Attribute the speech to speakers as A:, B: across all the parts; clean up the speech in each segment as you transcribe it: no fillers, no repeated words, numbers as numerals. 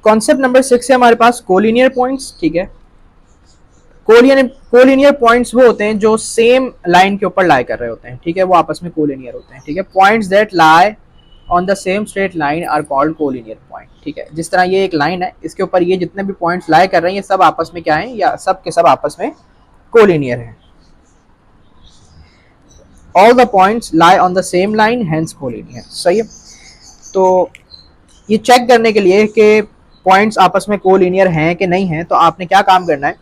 A: Concept number 6 है हमारे पास collinear points, ठीक है। कोलिनियर पॉइंट्स वो होते हैं जो सेम लाइन के ऊपर लाई कर रहे होते हैं, ठीक है, वो आपस में कोलिनियर होते हैं, ठीक है। Points that lie on the same straight line are called collinear point, ठीक है। जिस तरह ये एक लाइन है, इसके ऊपर ये जितने भी पॉइंट्स लाई कर रहे हैं ये सब आपस में क्या है, या सब के सब आपस में कोलिनियर है। All the points lie on the same line hence collinear, सही है। तो ये चेक करने के लिए कि पॉइंट्स आपस में कोलिनियर हैं कि नहीं है, तो आपने क्या काम करना है,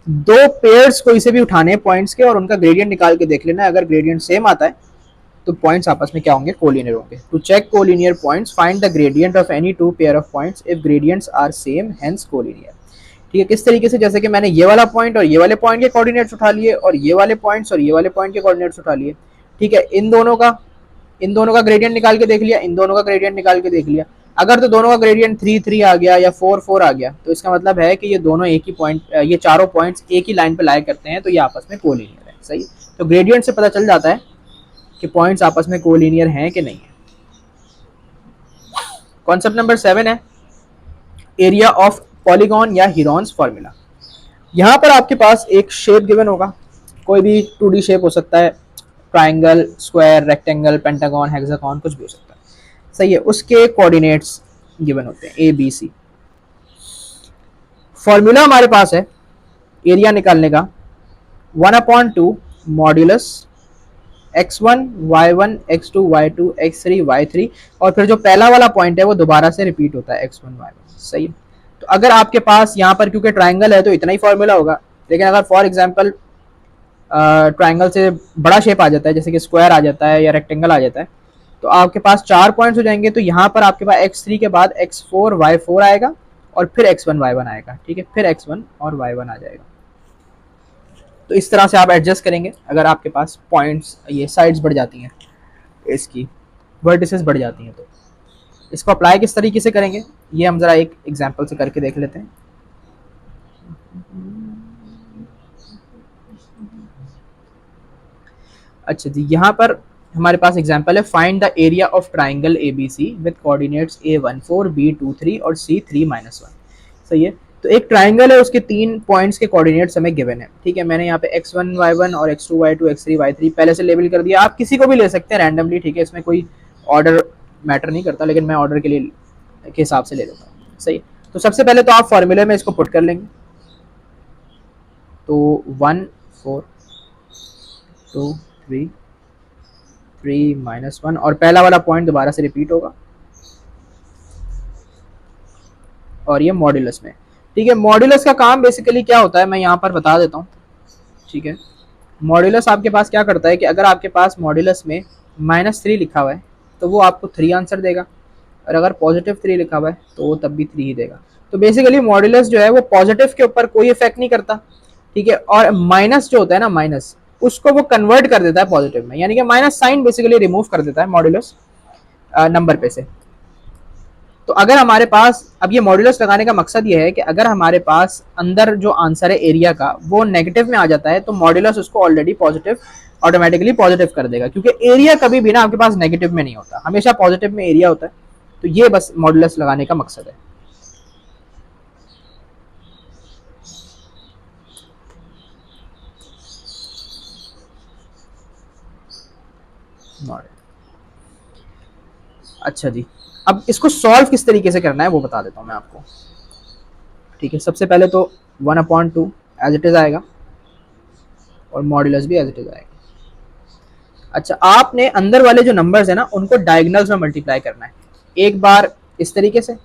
A: दो पेयर्स कोई से भी उठाने पॉइंट्स के और उनका ग्रेडियंट निकाल के देख लेना है। अगर ग्रेडियंट सेम आता है तो पॉइंट्स आपस में क्या होंगे, कोलिनियर होंगे। To check collinear points find the gradient of any two pair of points if gradients are same hence collinear, ठीक है। किस तरीके से, जैसे कि मैंने ये वाला पॉइंट और ये वाले पॉइंट के कोऑर्डिनेट्स उठा लिए और ये वाले पॉइंट्स और ये वाले पॉइंट के कोऑर्डिनेट्स उठा लिए, ठीक है। इन दोनों का ग्रेडियंट निकाल के देख लिया, इन दोनों का ग्रेडियंट निकाल के देख लिया। अगर तो दोनों का ग्रेडियंट 3 3 आ गया या 4 4 आ गया, तो इसका मतलब है कि ये दोनों एक ही पॉइंट, ये चारों पॉइंट्स एक ही लाइन पे लाई करते हैं, तो ये आपस में कोलिनियर है, सही। तो ग्रेडियंट से पता चल जाता है कि पॉइंट्स आपस में कोलिनियर हैं कि नहीं है। कॉन्सेप्ट नंबर 7 है एरिया ऑफ पॉलीगॉन या हीरोन्स फॉर्मूला। यहाँ पर आपके पास एक शेप गिवन होगा, कोई भी 2D शेप हो सकता है, triangle, square, rectangle, pentagon, hexagon, कुछ भी हो सकता है, सही है। उसके कोऑर्डिनेट्स गिवन होते हैं ए बी सी। फॉर्मूला हमारे पास है एरिया निकालने का 1/2 modulus x1 y1 x2 y2 x3 y3, और फिर जो पहला वाला पॉइंट है वो दोबारा से रिपीट होता है x1 y1, सही है। तो अगर आपके पास यहाँ पर क्योंकि ट्राइंगल है तो इतना ही फॉर्मूला होगा, लेकिन अगर फॉर एग्जांपल ट्राइंगल से बड़ा शेप आ जाता है, जैसे कि स्क्वायर आ जाता है या रेक्टेंगल आ जाता है, तो आपके पास 4 पॉइंट्स हो जाएंगे। तो यहाँ पर आपके पास x3 के बाद x4 y4 आएगा और फिर x1 y1 आएगा, ठीक है, फिर x1 और y1 आ जाएगा। तो इस तरह से आप एडजस्ट करेंगे अगर आपके पास पॉइंट्स, ये साइड्स बढ़ जाती हैं, इसकी वर्टिसेस बढ़ जाती हैं। तो इसको अप्लाई किस तरीके से करेंगे ये हम ज़रा एक एग्जांपल से करके देख लेते हैं। अच्छा जी, यहाँ पर हमारे पास एग्जांपल है find the area of triangle A B C with coordinates a14 b23 और c3-1, सही है। तो एक ट्राइंगल है, उसके 3 पॉइंट्स के कोऑर्डिनेट्स हमें गिवन है, ठीक है। मैंने यहाँ पे x1 y1 और x2 y2 x3 y3 पहले से लेबल कर दिया। आप किसी को भी ले सकते हैं रैंडमली, ठीक है, इसमें कोई ऑर्डर मैटर नहीं करता, लेकिन मैं ऑर्डर के लिए के हिसाब से ले लेता हूँ, सही। तो सबसे पहले तो आप फॉर्मूले में इसको पुट कर लेंगे, तो 1 4 2 3 3-1 और पहला वाला पॉइंट दोबारा से रिपीट होगा और ये मॉड्यूलस में, ठीक है। मॉड्यूलस का काम बेसिकली क्या होता है मैं यहाँ पर बता देता हूँ, ठीक है। मॉड्यूलस आपके पास क्या करता है कि अगर आपके पास मॉड्यूलस में -3 लिखा हुआ है तो वो आपको 3 आंसर देगा, और अगर +3 लिखा हुआ है तो वो तब भी 3 ही देगा। तो बेसिकली मॉड्यूलस जो है वो पॉजिटिव के ऊपर कोई इफेक्ट नहीं करता, ठीक है। और माइनस जो होता है ना, माइनस, उसको वो कन्वर्ट कर देता है पॉजिटिव में, यानी कि माइनस साइन बेसिकली रिमूव कर देता है मॉड्यूलस नंबर पे से। तो अगर हमारे पास, अब ये मॉड्यूलस लगाने का मकसद ये है कि अगर हमारे पास अंदर जो आंसर है एरिया का वो नेगेटिव में आ जाता है तो मॉड्यूलस उसको ऑलरेडी पॉजिटिव, ऑटोमेटिकली पॉजिटिव कर देगा, क्योंकि एरिया कभी भी ना आपके पास नेगेटिव में नहीं होता, हमेशा पॉजिटिव में एरिया होता है। तो ये बस मॉड्यूलस लगाने का मकसद है। अच्छा जी, अब इसको सॉल्व किस तरीके से करना है वो बता देता हूँ मैं आपको, ठीक है। सबसे पहले तो 1/2 एज इट इज आएगा और मॉड्यूलस भी एज इट इज आएगा। अच्छा, आपने अंदर वाले जो नंबर्स है ना उनको डायगोनल्स में मल्टीप्लाई करना है, एक बार इस तरीके से,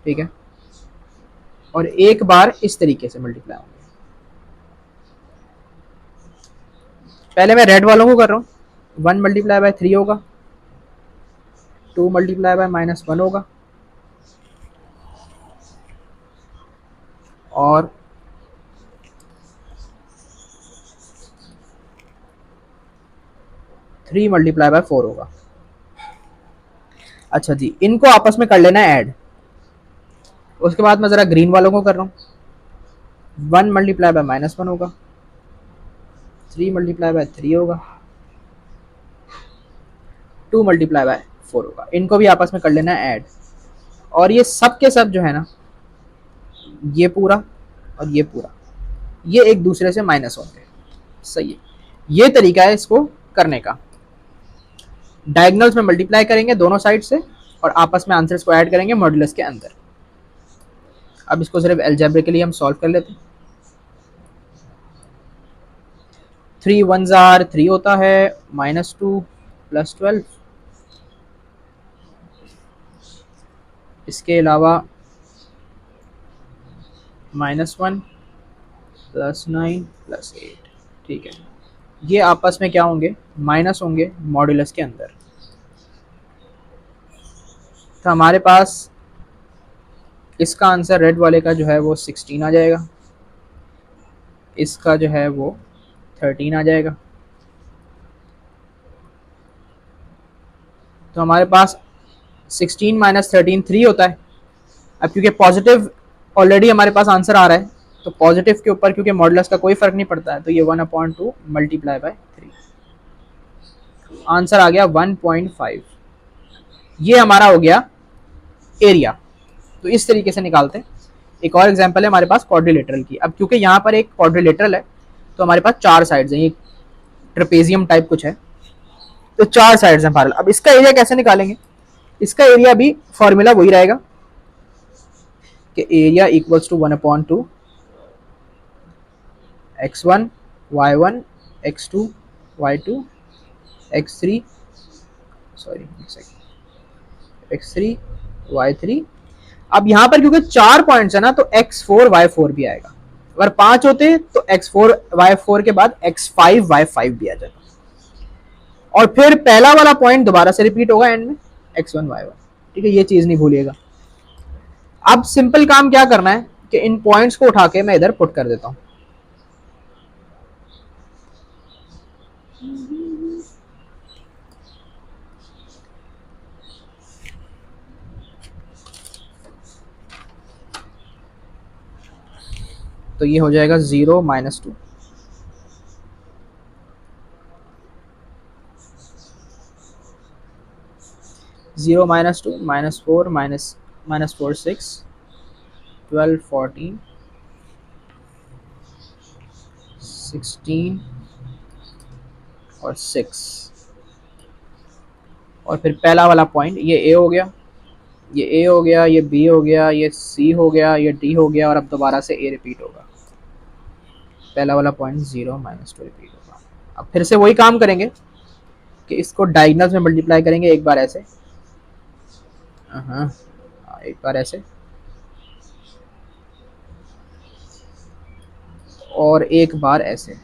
A: ठीक है, और एक बार इस तरीके से मल्टीप्लाई होंगे। पहले मैं रेड वालों को कर रहा हूँ, 1 × 3 होगा, 2 × -1 होगा, और 3 × 4 होगा। अच्छा जी, इनको आपस में कर लेना है ऐड। उसके बाद मैं ज़रा ग्रीन वालों को कर रहा हूँ, 1 × -1 होगा, 3 × 3 होगा, 2 मल्टीप्लाई बाय 4 होगा। इनको भी आपस में कर लेना है ऐड, और ये सब के सब जो है ना, ये पूरा और ये पूरा, ये एक दूसरे से माइनस होंगे। सही है, ये तरीका है इसको करने का। डायगोनल्स में मल्टीप्लाई करेंगे दोनों साइड से और आपस में आंसर्स को ऐड करेंगे मॉड्यूलस के अंदर। अब इसको सिर्फ अलजेब्रिकली हम सॉल्व कर लेते हैं। 3 1 जार 3 होता है, -2 + 12, इसके अलावा -1 + 9 + 8। ठीक है, ये आपस में क्या होंगे, माइनस होंगे मॉड्यूलस के अंदर। तो हमारे पास इसका आंसर रेड वाले का जो है वो 16 आ जाएगा, इसका जो है वो 13 आ जाएगा। तो हमारे पास 16 - 13 3 होता है। अब क्योंकि पॉजिटिव ऑलरेडी हमारे पास आंसर आ रहा है, तो पॉजिटिव के ऊपर क्योंकि मॉडुलस का कोई फर्क नहीं पड़ता है, तो ये 1/2 मल्टीप्लाई बाय 3, आंसर आ गया 1.5। ये हमारा हो गया एरिया। तो इस तरीके से निकालते हैं। एक और एग्जांपल है हमारे पास क्वाड्रिलेटरल की। अब क्योंकि यहाँ पर एक क्वाड्रिलेटरल है, तो हमारे पास 4 साइड्स हैं, ये ट्रेपेजियम टाइप कुछ है, तो 4 साइड्स हैं पैरेलल। अब इसका एरिया कैसे निकालेंगे? इसका एरिया भी फॉर्मूला वही रहेगा कि area equals to 1/2 x1 y1 x2 y2 x3 sorry x3 y3। अब यहां पर क्योंकि 4 पॉइंट्स है ना, तो x4 y4 भी आएगा। अगर 5 होते तो x4 y4 के बाद x5 y5 भी आ जाता, और फिर पहला वाला पॉइंट दोबारा से रिपीट होगा एंड में x1 y1। ठीक है, ये चीज नहीं भूलिएगा। अब सिंपल काम क्या करना है कि इन पॉइंट्स को उठा के मैं इधर पुट कर देता हूं। तो ये हो जाएगा 0 - 2, 0 - 2 -4 -4 6 12 14 16 और 6, और फिर पहला वाला पॉइंट ये ए हो गया, ये ए हो गया, ये बी हो गया, ये सी हो गया, ये डी हो गया, और अब दोबारा से ए रिपीट होगा। पहला वाला पॉइंट 0 - 2 रिपीट होगा। अब फिर से वही काम करेंगे कि इसको डायगोनल्स में मल्टीप्लाई करेंगे, एक बार ऐसे, हाँ एक बार ऐसे, और एक बार ऐसे।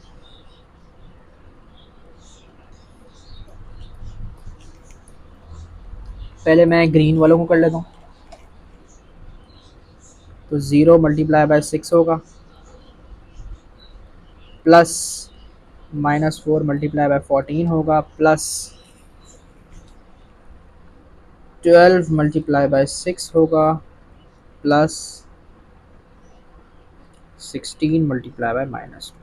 A: पहले मैं ग्रीन वालों को कर लेता हूँ। तो 0 × 6 होगा, प्लस -4 × 14 होगा, प्लस 12 × 6 होगा, प्लस 16 × -2।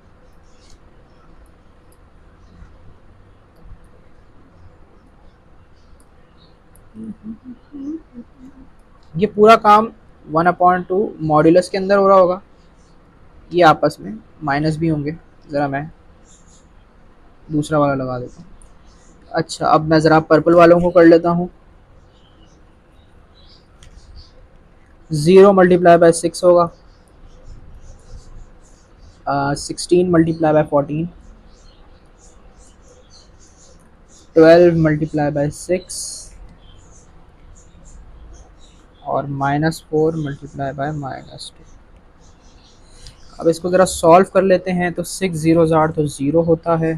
A: ये पूरा काम 1/2 मॉड्यूलस के अंदर हो रहा होगा। ये आपस में माइनस भी होंगे। ज़रा मैं दूसरा वाला लगा देता हूँ। अच्छा, अब मैं ज़रा पर्पल वालों को कर लेता हूँ। 0 × 6 होगा, 16 × 14, 12 × 6 और -4 × -2। अब इसको ज़रा सॉल्व कर लेते हैं। तो 6 0 ज़ार तो 0 होता है,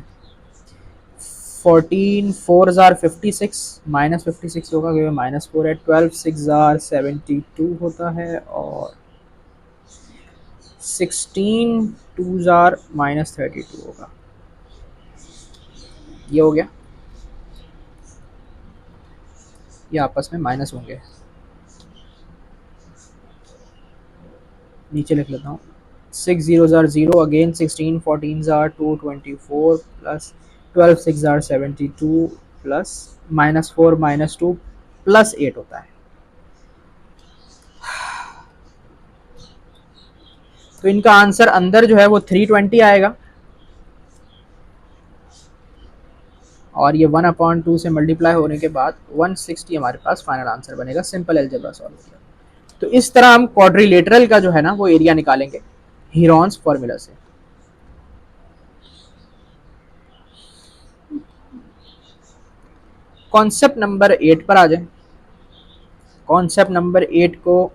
A: 14 4 ज़ार 56 -56 होगा क्योंकि -4 है, 12 6 ज़ार 72 होता है, और 16 2 ज़ार -32 होगा। ये हो गया, ये आपस में माइनस होंगे। नीचे लिख लेता हूँ। 6 0 ज़ार 0, अगेन 16 14 ज़ार 224, प्लस 12 6 ज़ार 72, प्लस -4 -2 +8 होता है। तो इनका आंसर अंदर जो है वो 320 आएगा और ये 1/2 से मल्टीप्लाई होने के बाद 160 हमारे पास फाइनल आंसर बनेगा। सिंपल अलजेब्रा सॉल्व हो गया। तो इस तरह हम क्वाड्रिलेटरल का जो है ना वो एरिया निकालेंगे हीरोन्स फॉर्मूला से। कॉन्सेप्ट नंबर 8 पर आ जाए। कॉन्सेप्ट नंबर 8 को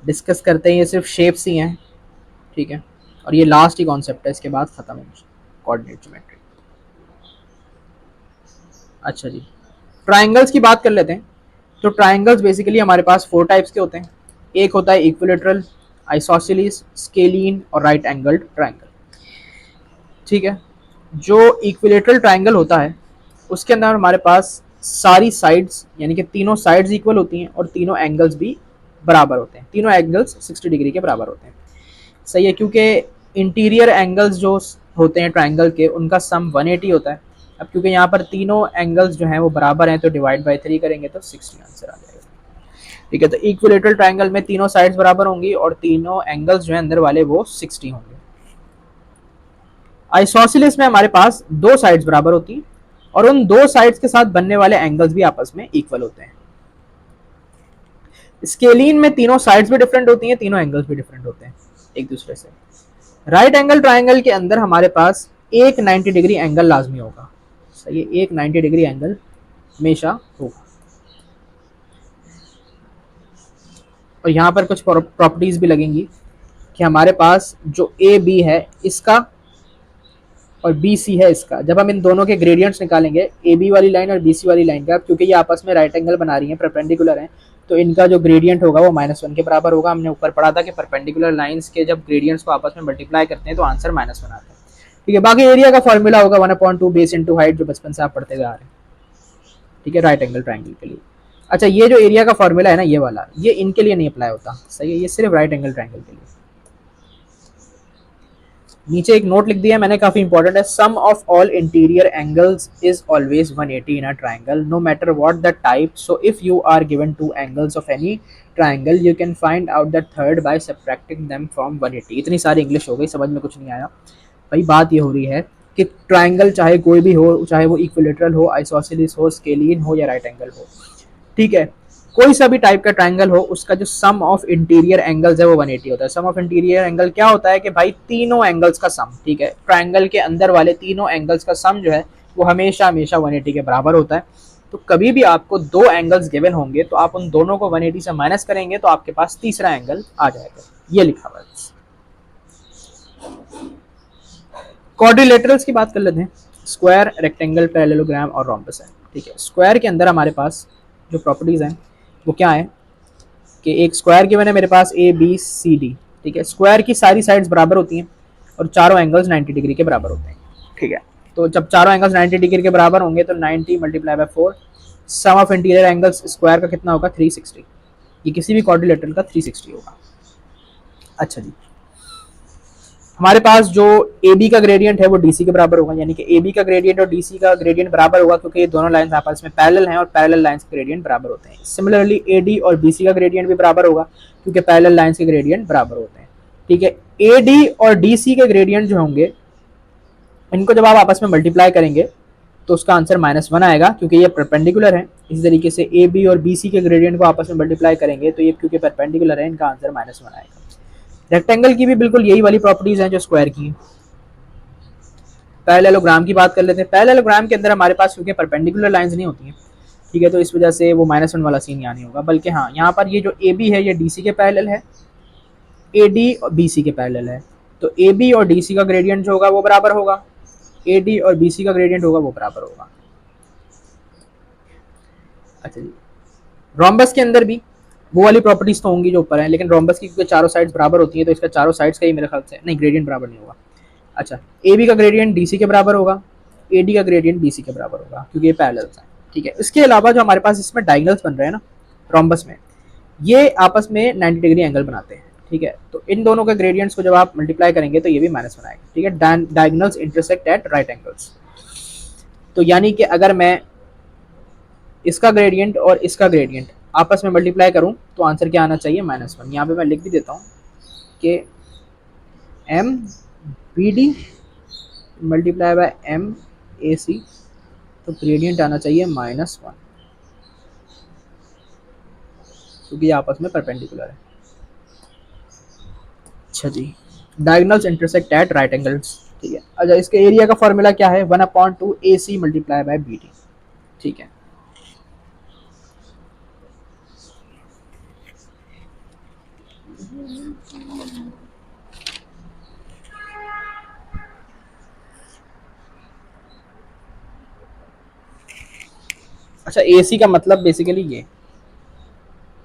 A: डिस्कस करते हैं। ये सिर्फ शेप्स ही हैं, ठीक है, और ये लास्ट ही कॉन्सेप्ट है, इसके बाद खत्म है कोऑर्डिनेट ज्योमेट्री। अच्छा जी, ट्राइंगल्स की बात कर लेते हैं। तो ट्राइंगल्स बेसिकली हमारे पास 4 टाइप्स के होते हैं। एक होता है इक्विलेटरल, आइसोसेलिस, स्केलीन और राइट एंगल्ड ट्राइंगल, ठीक है। जो इक्विलेटरल ट्राइंगल होता है उसके अंदर हमारे पास सारी साइड्स यानी कि तीनों साइड्स इक्वल होती हैं और तीनों एंगल्स भी बराबर होते हैं। तीनों एंगल्स 60 डिग्री के बराबर होते हैं, सही है, क्योंकि इंटीरियर एंगल्स जो होते हैं ट्राइंगल के उनका सम 180 होता है। अब क्योंकि यहाँ पर तीनों एंगल्स जो हैं वो बराबर हैं तो डिवाइड बाई 3 करेंगे तो 60 आंसर आ जाएगा, ठीक है। तो इक्विलेटरल ट्राइंगल में तीनों साइड्स बराबर होंगी और तीनों एंगल्स जो हैं अंदर वाले वो 60 होंगे। आइसोसेलिस में हमारे पास 2 साइड्स बराबर होती हैं और उन 2 साइड्स के साथ बनने वाले एंगल्स भी आपस में इक्वल होते हैं। स्केलीन में तीनों साइड्स भी डिफरेंट होती हैं, तीनों एंगल्स भी डिफरेंट होते हैं एक दूसरे से। राइट एंगल ट्राइंगल के अंदर हमारे पास एक 90 डिग्री एंगल लाजमी होगा, सही है, एक 90 डिग्री एंगल हमेशा होगा। और यहाँ पर कुछ प्रॉपर्टीज भी लगेंगी कि हमारे पास जो ए बी है इसका और बी सी है इसका, जब हम इन दोनों के ग्रेडियंट्स निकालेंगे ए बी वाली लाइन और बी सी वाली लाइन का, क्योंकि ये आपस में राइट एंगल बना रही हैं, परपेंडिकुलर हैं, तो इनका जो ग्रेडियंट होगा वो -1 के बराबर होगा। हमने ऊपर पढ़ा था कि परपेंडिकुलर लाइंस के जब ग्रेडियंट्स को आपस में मल्टीप्लाई करते हैं तो आंसर -1 आता है, ठीक है। बाकी एरिया का फॉर्मूला होगा 1/2 बेस इंटू हाइट, जो बचपन से आप पढ़ते हुए आ रहे हैं, ठीक है, राइट एंगल ट्राइंगल के लिए। अच्छा, ये जो एरिया का फॉर्मूला है ना ये वाला, ये इनके लिए नहीं अप्लाई होता, सही है, ये सिर्फ राइट एंगल ट्राइंगल के लिए। नीचे एक नोट लिख दिया है मैंने, काफी इंपॉर्टेंट है। Sum of all interior angles is always 180 in a triangle no matter what the type, so if you are given 2 angles of any triangle you can find out the third by subtracting them from 180। इतनी सारी English हो गई, समझ में कुछ नहीं आया भाई। बात ये हो रही है कि ट्राइंगल चाहे कोई भी हो, चाहे वो इक्विलेटरल हो, आइसोसेलिस हो, स्केलिन हो या राइट एंगल हो, ठीक है, कोई सा भी टाइप का ट्राइंगल हो, उसका जो सम ऑफ इंटीरियर एंगल्स है वो 180 होता है। सम ऑफ इंटीरियर एंगल क्या होता है कि भाई तीनों एंगल्स का सम, ठीक है, ट्राइंगल के अंदर वाले तीनों एंगल्स का सम जो है वो हमेशा हमेशा 180 के बराबर होता है। तो कभी भी आपको 2 एंगल्स गिवन होंगे तो आप उन दोनों को 180 से माइनस करेंगे तो आपके पास तीसरा एंगल आ जाएगा, ये लिखा हुआ है। क्वाड्रिलेटरल्स की बात कर लेते हैं। स्क्वायर, रेक्टेंगल, पैरेललोग्राम और रोम्बस है, ठीक है। स्क्वायर के अंदर हमारे पास जो प्रॉपर्टीज हैं वो क्या है कि एक स्क्वायर गिवन है मेरे पास ए बी सी डी, ठीक है। स्क्वायर की सारी साइड्स बराबर होती हैं और चारों एंगल्स 90 डिग्री के बराबर होते हैं, ठीक है। तो जब चारों एंगल्स 90 डिग्री के बराबर होंगे तो 90 multiply by 4, sum of interior angles square का कितना होगा 360। ये किसी भी क्वाड्रिलेटरल का 360 होगा। अच्छा जी, हमारे पास जो ए बी का ग्रेडियंट है वो डी सी के बराबर होगा, यानी कि ए बी का ग्रेडियंट और डी सी का ग्रेडियंट बराबर होगा क्योंकि ये दोनों लाइंस आपस में पैरेलल हैं और पैरेलल लाइंस के ग्रेडियंट बराबर होते हैं। सिमिलरली ए डी और बी सी का ग्रेडियंट भी बराबर होगा क्योंकि पैरेलल लाइंस के ग्रेडियंट बराबर होते हैं, ठीक है। ए डी और डी सी के ग्रेडियंट जो होंगे इनको जब आप आपस में मल्टीप्लाई करेंगे तो उसका आंसर -1 आएगा क्योंकि ये परपेंडिकुलर है। इसी तरीके से ए बी और बी सी के ग्रेडियंट को आपस में मल्टीप्लाई करेंगे तो ये क्योंकि परपेंडिकुलर है इनका आंसर -1 आएगा। रेक्टेंगल की भी बिल्कुल यही वाली प्रॉपर्टीज हैं जो स्क्वायर की है। पैरेललोग्राम की बात कर लेते हैं। पैरेललोग्राम के अंदर हमारे पास क्योंकि परपेंडिकुलर लाइंस नहीं होती हैं, ठीक है, तो इस वजह से वो -1 वाला सीन यहाँ नहीं होगा, बल्कि हाँ यहाँ पर ये जो ए बी है ये डी सी के पैरेलल है, ए डी और बी सी के पैरेलल है, तो ए बी और डी सी का ग्रेडियंट जो होगा वो बराबर होगा, ए डी और बी सी का ग्रेडियंट होगा वो बराबर होगा। अच्छा जी, रोम्बस के अंदर भी वो वाली प्रॉपर्टीज तो होंगी जो ऊपर है, लेकिन रोम्बस की क्योंकि चारों साइड्स बराबर होती हैं तो इसका चारों साइड्स का ही मेरे ख्याल से नहीं ग्रेडियंट बराबर नहीं होगा। अच्छा, ए बी का ग्रेडियंट डी सी के बराबर होगा, ए डी का ग्रेडियंट बी सी के बराबर होगा क्योंकि ये पैरेलल्स हैं, ठीक है। इसके अलावा जो हमारे पास इसमें डायगोनल्स बन रहे हैं ना रोम्बस में, ये आपस में 90 डिग्री एंगल बनाते हैं, ठीक है। तो इन दोनों के ग्रेडियंट्स को जब आप मल्टीप्लाई करेंगे तो ये भी -1 आएगा, ठीक है। Diagonals intersect at right angles. तो यानी कि अगर मैं इसका ग्रेडियंट और इसका ग्रेडियंट आपस में मल्टीप्लाई करूं तो आंसर क्या आना चाहिए, -1। यहाँ पे मैं लिख भी देता हूँ कि m B D multiply by m A C, तो ग्रेडियंट आना चाहिए -1, क्योंकि ये आपस में परपेंडिकुलर है। अच्छा जी, diagonals intersect at right angles, ठीक है। अच्छा, इसके एरिया का फॉर्मूला क्या है, 1/2 ए C multiply by B D, ठीक है। अच्छा, ए सी का मतलब बेसिकली ये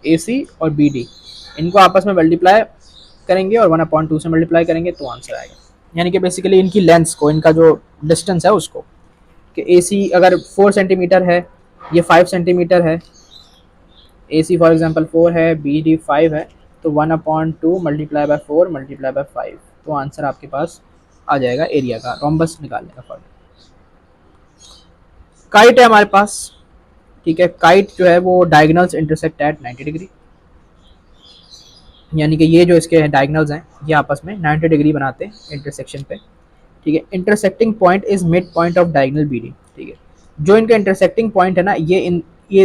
A: ए सी और बी डी, इनको आपस में मल्टीप्लाई करेंगे और 1/2 से मल्टीप्लाई करेंगे तो आंसर आएगा। यानी कि बेसिकली इनकी लेंथ्स को, इनका जो डिस्टेंस है उसको, कि ए सी अगर 4 सेंटीमीटर है, ये 5 सेंटीमीटर है, ए सी फॉर एग्जाम्पल 4 है, बी डी 5 है, तो 1/2 मल्टीप्लाई बाय 4 मल्टीप्लाई बाय 5, तो आंसर आपके पास आ जाएगा एरिया का, रोम्बस निकालने का फॉर्मूला। काइट है हमारे पास, ठीक है। काइट जो है वो डायगोनल्स इंटरसेक्ट एट 90 डिग्री, यानी कि ये जो इसके डायगोनल्स हैं ये आपस में 90 डिग्री बनाते हैं इंटरसेक्शन पे, ठीक है। Intersecting point is mid point of diagonal B D, ठीक है। जो इनका इंटरसेक्टिंग पॉइंट है ना, ये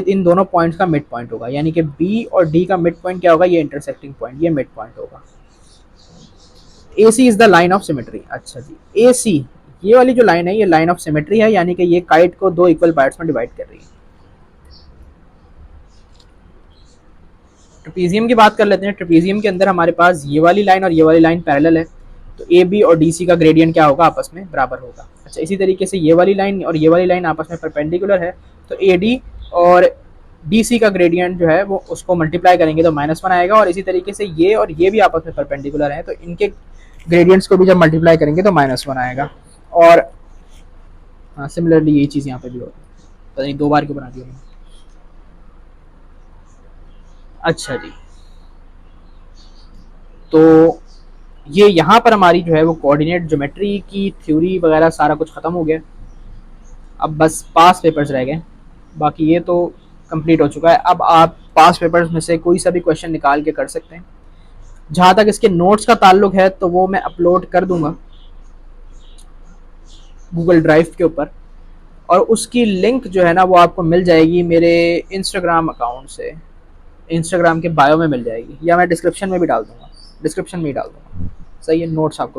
A: इन दोनों पॉइंट्स का मिड पॉइंट होगा, यानी कि बी और डी का मिड पॉइंट क्या होगा, ये इंटरसेक्टिंग पॉइंट, ये मिड पॉइंट होगा। A C is the line of symmetry. अच्छा जी, ए सी ये वाली जो लाइन है ये लाइन ऑफ सिमेट्री है, यानी कि ये काइट को 2 इक्वल पार्ट्स में डिवाइड कर रही है। ट्रेपीजियम की बात कर लेते हैं। ट्रेपीजियम के अंदर हमारे पास ये वाली लाइन और ये वाली लाइन पैरेलल है, तो ए बी और डी सी का ग्रेडियंट क्या होगा, आपस में बराबर होगा। अच्छा, इसी तरीके से ये वाली लाइन और ये वाली लाइन आपस में परपेंडिकुलर है, तो ए डी और डी सी का ग्रेडियंट जो है वो उसको मल्टीप्लाई करेंगे तो -1 आएगा, और इसी तरीके से ये और ये भी आपस में परपेंडिकुलर है, तो इनके ग्रेडियंट्स को भी जब मल्टीप्लाई करेंगे तो -1 आएगा। और हाँ, सिमिलरली यही चीज़ यहाँ पे भी होगी, पता नहीं 2 बार क्यों बना दिया मैंने। अच्छा जी, तो ये यहाँ पर हमारी जो है वो कोऑर्डिनेट ज्योमेट्री की थ्योरी वगैरह सारा कुछ ख़त्म हो गया। अब बस पास पेपर्स रह गए, बाकी ये तो कंप्लीट हो चुका है। अब आप पास पेपर्स में से कोई सा भी क्वेश्चन निकाल के कर सकते हैं। जहाँ तक इसके नोट्स का ताल्लुक है तो वो मैं अपलोड कर दूंगा गूगल ड्राइव के ऊपर, और उसकी लिंक जो है ना वो आपको मिल जाएगी मेरे इंस्टाग्राम अकाउंट से, इंस्टाग्राम के बायो में मिल जाएगी, या मैं डिस्क्रिप्शन में भी डाल दूंगा, डिस्क्रिप्शन में ही डाल दूंगा। सही है, नोट्स आपको मिल